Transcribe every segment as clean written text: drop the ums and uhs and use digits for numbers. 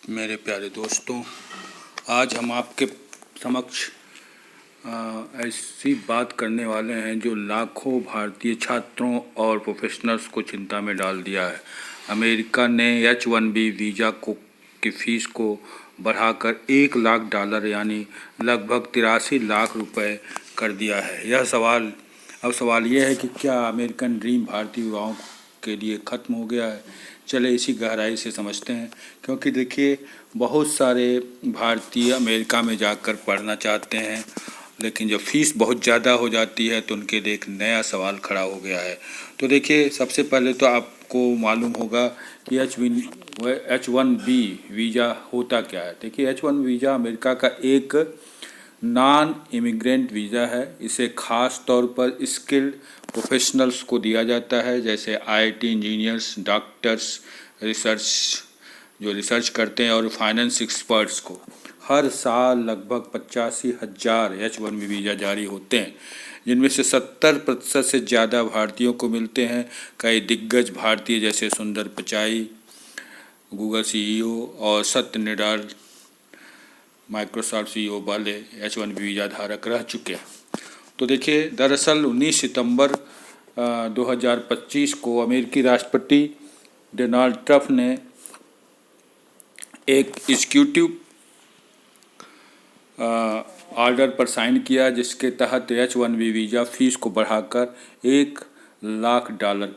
मेरे प्यारे दोस्तों, आज हम आपके समक्ष ऐसी बात करने वाले हैं जो लाखों भारतीय छात्रों और प्रोफेशनल्स को चिंता में डाल दिया है। अमेरिका ने H-1B वीज़ा की फ़ीस को बढ़ाकर $1 लाख यानी लगभग 83 लाख रुपए कर दिया है। अब सवाल यह है कि क्या अमेरिकन ड्रीम भारतीय युवाओं के लिए ख़त्म हो गया है। चले इसी गहराई से समझते हैं, क्योंकि देखिए बहुत सारे भारतीय अमेरिका में जाकर पढ़ना चाहते हैं, लेकिन जब फीस बहुत ज़्यादा हो जाती है तो उनके लिए एक नया सवाल खड़ा हो गया है। तो देखिए, सबसे पहले तो आपको मालूम होगा कि H-1B वीज़ा होता क्या है। देखिए, H-1 वीज़ा अमेरिका का एक नॉन इमिग्रेंट वीज़ा है। इसे ख़ास तौर पर स्किल्ड प्रोफेशनल्स को दिया जाता है, जैसे IT इंजीनियर्स, डॉक्टर्स, रिसर्च करते हैं और फाइनेंस एक्सपर्ट्स को। हर साल लगभग 85,000 H-1B वीज़ा जारी होते हैं, जिनमें से 70% से ज़्यादा भारतीयों को मिलते हैं। कई दिग्गज भारतीय जैसे सुंदर पिचाई, गूगल CEO और सत्य निडाल, माइक्रोसॉफ्ट CEO वाले H-1B वीज़ा धारक रह चुके हैं। तो देखिए, दरअसल 19 सितंबर 2025 को अमेरिकी राष्ट्रपति डोनाल्ड ट्रंप ने एक एग्जीक्यूटिव ऑर्डर पर साइन किया, जिसके तहत H-1B वीज़ा फ़ीस को बढ़ाकर $1 लाख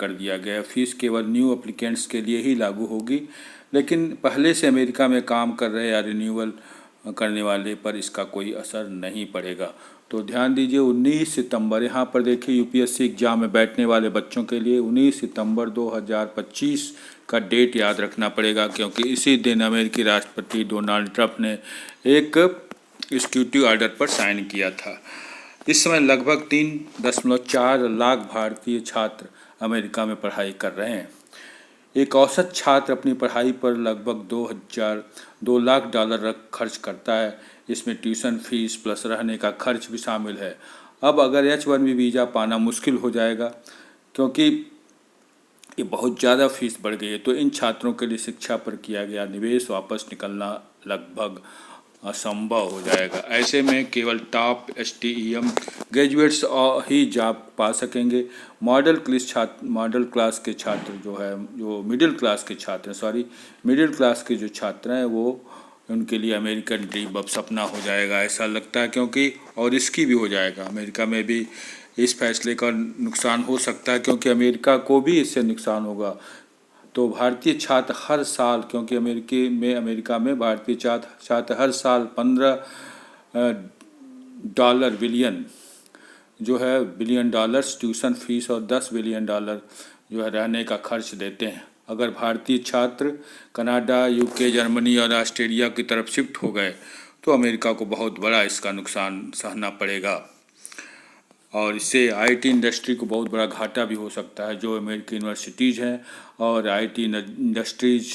कर दिया गया। फ़ीस केवल न्यू एप्लीकेंट्स के लिए ही लागू होगी, लेकिन पहले से अमेरिका में काम कर रहे या रिन्यूअल करने वाले पर इसका कोई असर नहीं पड़ेगा। तो ध्यान दीजिए, 19 सितंबर, यहाँ पर देखिए UPSC एग्ज़ाम में बैठने वाले बच्चों के लिए 19 सितंबर 2025 का डेट याद रखना पड़ेगा, क्योंकि इसी दिन अमेरिकी राष्ट्रपति डोनाल्ड ट्रंप ने एक एग्जीक्यूटिव ऑर्डर पर साइन किया था। इस समय लगभग 3.4 लाख भारतीय छात्र अमेरिका में पढ़ाई कर रहे हैं। एक औसत छात्र अपनी पढ़ाई पर लगभग $2 लाख खर्च करता है। इसमें ट्यूशन फीस प्लस रहने का खर्च भी शामिल है। अब अगर H-1B वीज़ा पाना मुश्किल हो जाएगा, क्योंकि ये बहुत ज़्यादा फीस बढ़ गई है, तो इन छात्रों के लिए शिक्षा पर किया गया निवेश वापस निकलना लगभग असंभव हो जाएगा। ऐसे में केवल टॉप STEM ग्रेजुएट्स ही जॉब पा सकेंगे। मिडिल क्लास के छात्र हैं, वो उनके लिए अमेरिकन ड्रीम अब सपना हो जाएगा, ऐसा लगता है। क्योंकि और रिस्की भी हो जाएगा। अमेरिका में भी इस फैसले का नुकसान हो सकता है, क्योंकि अमेरिका को भी इससे नुकसान होगा। तो भारतीय छात्र हर साल, क्योंकि अमेरिका में भारतीय छात्र हर साल $15 billion billion dollars tuition fees और $10 बिलियन रहने का खर्च देते हैं। अगर भारतीय छात्र कनाडा, UK, जर्मनी और ऑस्ट्रेलिया की तरफ शिफ्ट हो गए तो अमेरिका को बहुत बड़ा इसका नुकसान सहना पड़ेगा, और इससे IT इंडस्ट्री को बहुत बड़ा घाटा भी हो सकता है। जो अमेरिकी यूनिवर्सिटीज़ हैं और IT इंडस्ट्रीज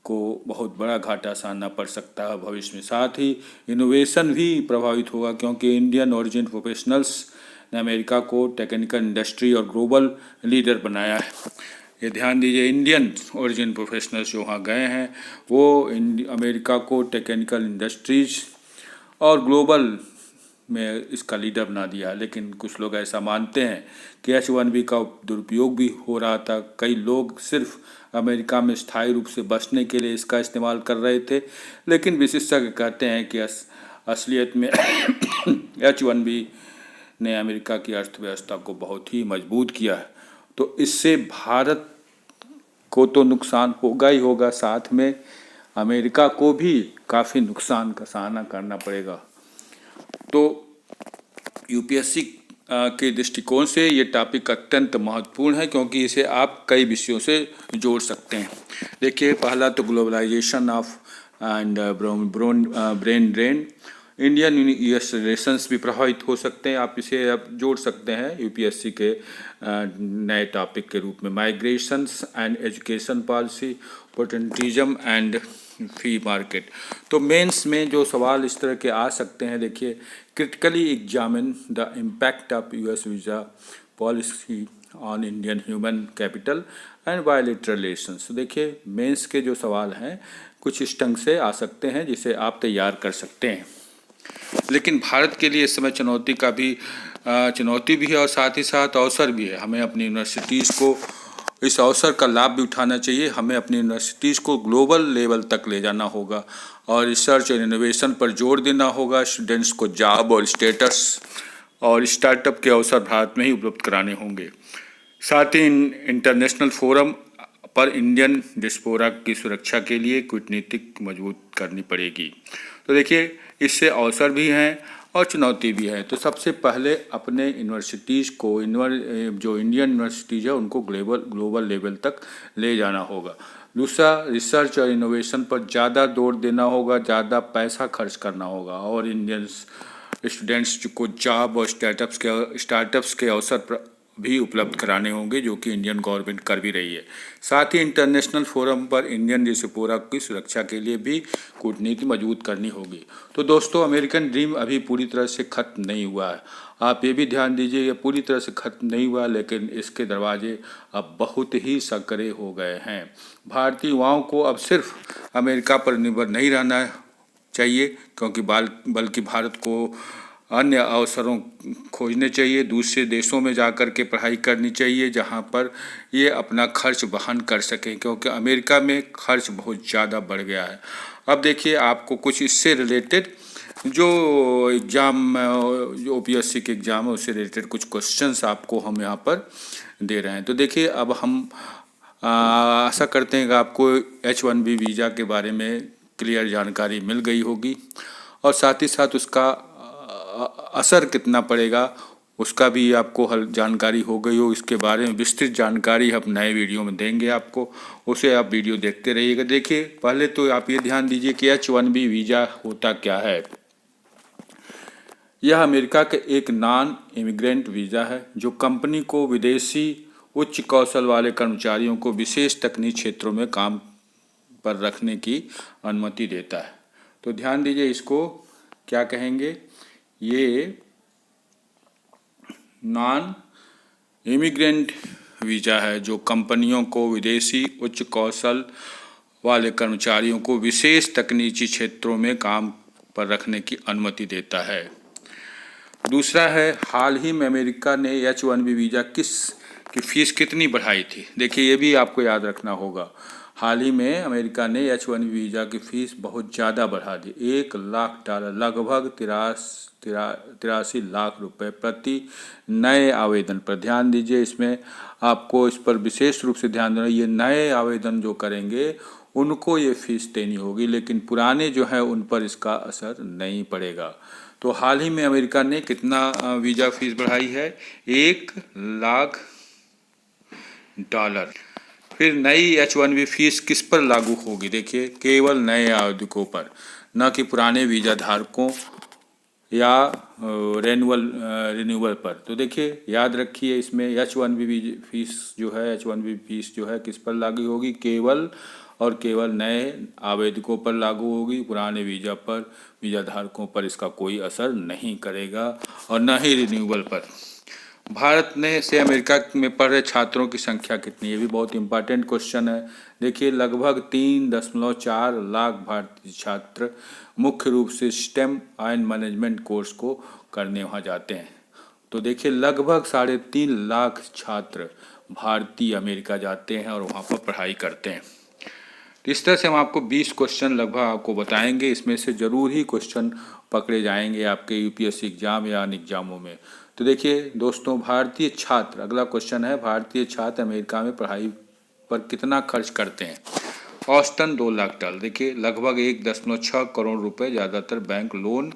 को बहुत बड़ा घाटा सहना पड़ सकता है भविष्य में। साथ ही इनोवेशन भी प्रभावित होगा, क्योंकि इंडियन ओरिजिन प्रोफेशनल्स ने अमेरिका को टेक्निकल इंडस्ट्री और ग्लोबल लीडर बनाया है। ये ध्यान दीजिए, इंडियन ओरिजिन प्रोफेशनल्स जो वहाँ गए हैं वो अमेरिका को टेक्निकल इंडस्ट्रीज और ग्लोबल में इसका लीडर बना दिया। लेकिन कुछ लोग ऐसा मानते हैं कि H-1B का दुरुपयोग भी हो रहा था। कई लोग सिर्फ अमेरिका में स्थायी रूप से बसने के लिए इसका इस्तेमाल कर रहे थे, लेकिन विशेषज्ञ कहते हैं कि असलियत में H-1B ने अमेरिका की अर्थव्यवस्था को बहुत ही मजबूत किया है। तो इससे भारत को तो नुकसान होगा ही होगा, साथ में अमेरिका को भी काफ़ी नुकसान का सामना करना पड़ेगा। तो UPSC के दृष्टिकोण से ये टॉपिक अत्यंत महत्वपूर्ण है, क्योंकि इसे आप कई विषयों से जोड़ सकते हैं। देखिए, पहला तो globalization of and brain drain, Indian US relations भी प्रभावित हो सकते हैं। आप इसे अब जोड़ सकते हैं UPSC के नए टॉपिक के रूप में। Migrations and education policy, potentism and free market. तो मेंस में जो सवाल इस तरह के आ सकते हैं, देखिए, critically examine the impact of US visa policy on Indian human capital and bilateral relations. देखिए मेंस के जो सवाल हैं कुछ इस ढंग से आ सकते हैं जिसे आप तैयार कर सकते हैं। लेकिन भारत के लिए इस समय चुनौती भी है और साथ ही साथ अवसर भी है। हमें अपनी यूनिवर्सिटीज़ को इस अवसर का लाभ भी उठाना चाहिए। हमें अपनी यूनिवर्सिटीज़ को ग्लोबल लेवल तक ले जाना होगा और रिसर्च और इनोवेशन पर जोर देना होगा। स्टूडेंट्स को जॉब और स्टेटस और स्टार्टअप के अवसर भारत में ही उपलब्ध कराने होंगे। साथ ही इंटरनेशनल फोरम पर इंडियन डिस्पोरा की सुरक्षा के लिए कूटनीतिक मजबूत करनी पड़ेगी। तो देखिए इससे अवसर भी हैं और चुनौती भी है। तो सबसे पहले अपने यूनिवर्सिटीज़ को जो इंडियन यूनिवर्सिटीज़ है उनको ग्लोबल लेवल तक ले जाना होगा। दूसरा, रिसर्च और इनोवेशन पर ज़्यादा जोर देना होगा, ज़्यादा पैसा खर्च करना होगा और इंडियन स्टूडेंट्स को जॉब और स्टार्टअप्स के अवसर भी उपलब्ध कराने होंगे जो कि इंडियन गवर्नमेंट कर भी रही है। साथ ही इंटरनेशनल फोरम पर इंडियन डिस्पोरा की सुरक्षा के लिए भी कूटनीति मजबूत करनी होगी। तो दोस्तों, अमेरिकन ड्रीम अभी पूरी तरह से ख़त्म नहीं हुआ है। आप ये भी ध्यान दीजिए, ये पूरी तरह से ख़त्म नहीं हुआ, लेकिन इसके दरवाजे अब बहुत ही सकरे हो गए हैं। भारतीय युवाओं को अब सिर्फ अमेरिका पर निर्भर नहीं रहना चाहिए, क्योंकि बल्कि भारत को अन्य अवसरों खोजने चाहिए। दूसरे देशों में जाकर के पढ़ाई करनी चाहिए जहां पर ये अपना खर्च वहन कर सकें, क्योंकि अमेरिका में खर्च बहुत ज़्यादा बढ़ गया है। अब देखिए आपको कुछ इससे रिलेटेड जो एग्ज़ाम जो OPSC के एग्ज़ाम है उससे रिलेटेड कुछ क्वेश्चंस आपको हम यहाँ पर दे रहे हैं। तो देखिए अब हम आशा करते हैं कि आपको H1B वीज़ा के बारे में क्लियर जानकारी मिल गई होगी और साथ ही साथ उसका असर कितना पड़ेगा उसका भी आपको जानकारी हो गई हो। इसके बारे में विस्तृत जानकारी हम नए वीडियो में देंगे आपको, उसे आप वीडियो देखते रहिएगा। देखिए पहले तो आप ये ध्यान दीजिए कि H1B वीज़ा होता क्या है। यह अमेरिका के एक नॉन इमिग्रेंट वीज़ा है जो कंपनी को विदेशी उच्च कौशल वाले कर्मचारियों को विशेष तकनीकी क्षेत्रों में काम पर रखने की अनुमति देता है। तो ध्यान दीजिए इसको क्या कहेंगे, ये नॉन इमिग्रेंट वीज़ा है जो कंपनियों को विदेशी उच्च कौशल वाले कर्मचारियों को विशेष तकनीकी क्षेत्रों में काम पर रखने की अनुमति देता है। दूसरा है, हाल ही में अमेरिका ने H1B वीज़ा की फ़ीस कितनी बढ़ाई थी। देखिए ये भी आपको याद रखना होगा। हाल ही में अमेरिका ने H1B वीज़ा की फ़ीस बहुत ज़्यादा बढ़ा दी। $1,00,000 लगभग 83 लाख रुपए प्रति नए आवेदन पर। ध्यान दीजिए इसमें आपको इस पर विशेष रूप से ध्यान देना, ये नए आवेदन जो करेंगे उनको ये फ़ीस देनी होगी, लेकिन पुराने जो हैं उन पर इसका असर नहीं पड़ेगा। तो हाल ही में अमेरिका ने कितना वीज़ा फ़ीस बढ़ाई है, $1,00,000। फिर नई H1B फ़ीस किस पर लागू होगी, देखिए केवल नए आवेदकों पर, न कि पुराने वीज़ा धारकों या रिन्यूअल पर। तो देखिए याद रखिए इसमें H1B फ़ीस जो है किस पर लागू होगी, केवल और केवल नए आवेदकों पर लागू होगी। पुराने वीज़ा धारकों पर इसका कोई असर नहीं करेगा और न ही रिन्यूअल पर। भारत से अमेरिका में पढ़ रहे छात्रों की संख्या कितनी है, ये भी बहुत इंपॉर्टेंट क्वेश्चन है। देखिए लगभग 3.4 लाख भारतीय छात्र मुख्य रूप से STEM एंड मैनेजमेंट कोर्स को करने वहाँ जाते हैं। तो देखिए लगभग 3.5 लाख छात्र भारतीय अमेरिका जाते हैं और वहाँ पर पढ़ाई करते हैं। इस तरह से हम आपको 20 क्वेश्चन लगभग आपको बताएंगे, इसमें से ज़रूर ही क्वेश्चन पकड़े जाएंगे आपके UPSC एग्ज़ाम या अन्य एग्ज़ामों में। तो देखिए दोस्तों, भारतीय छात्र, अगला क्वेश्चन है, भारतीय छात्र अमेरिका में पढ़ाई पर कितना खर्च करते हैं। औसतन $2,00,000। देखिए लगभग 1.6 करोड़ रुपए ज़्यादातर बैंक लोन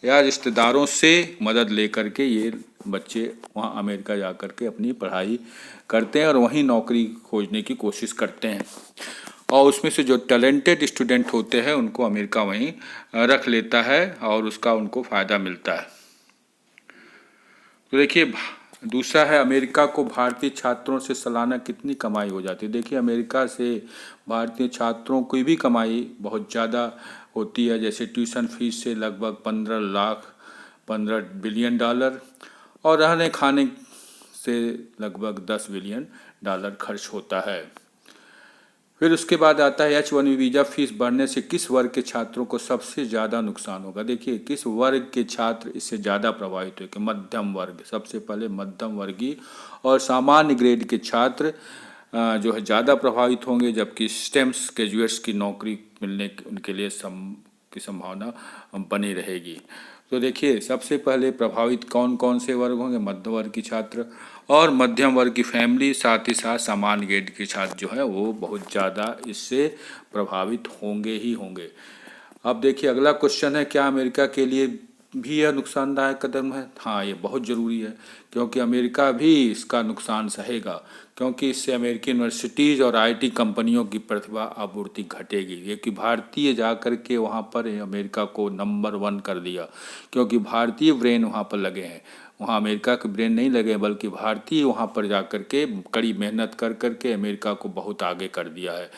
या रिश्तेदारों से मदद लेकर के ये बच्चे वहाँ अमेरिका जा कर के अपनी पढ़ाई करते हैं और वहीं नौकरी खोजने की कोशिश करते हैं। और उसमें से जो टैलेंटेड स्टूडेंट होते हैं उनको अमेरिका वहीं रख लेता है और उसका उनको फ़ायदा मिलता है। तो देखिए दूसरा है, अमेरिका को भारतीय छात्रों से सालाना कितनी कमाई हो जाती है। देखिए अमेरिका से भारतीय छात्रों की भी कमाई बहुत ज़्यादा होती है, जैसे ट्यूशन फीस से लगभग $15 बिलियन और रहने खाने से लगभग 10 बिलियन डॉलर खर्च होता है। फिर उसके बाद आता है H1B वीज़ा फीस बढ़ने से किस वर्ग के छात्रों को सबसे ज़्यादा नुकसान होगा। देखिए किस वर्ग के छात्र इससे ज़्यादा प्रभावित हुए, मध्यम वर्ग, सबसे पहले मध्यम वर्गीय और सामान्य ग्रेड के छात्र जो है ज़्यादा प्रभावित होंगे, जबकि स्टेम्स ग्रेजुएट्स की नौकरी मिलने उनके लिए की संभावना बनी रहेगी। तो देखिए सबसे पहले प्रभावित कौन कौन से वर्ग होंगे, मध्य वर्ग के छात्र और मध्यम वर्ग की फैमिली, साथ ही साथ सामान्य ग्रेड के छात्र जो है वो बहुत ज़्यादा इससे प्रभावित होंगे ही होंगे। अब देखिए अगला क्वेश्चन है, क्या अमेरिका के लिए भी यह नुकसानदायक कदम है। हाँ, ये बहुत ज़रूरी है क्योंकि अमेरिका भी इसका नुकसान सहेगा, क्योंकि इससे अमेरिकी यूनिवर्सिटीज़ और आईटी कंपनियों की प्रतिभा आपूर्ति घटेगी। ये कि भारतीय जा कर के वहाँ पर अमेरिका को नंबर 1 कर दिया, क्योंकि भारतीय ब्रेन वहाँ पर लगे हैं। वहाँ अमेरिका के ब्रेन नहीं लगे, बल्कि भारतीय वहाँ पर जा कर के कड़ी मेहनत कर कर के अमेरिका को बहुत आगे कर दिया है।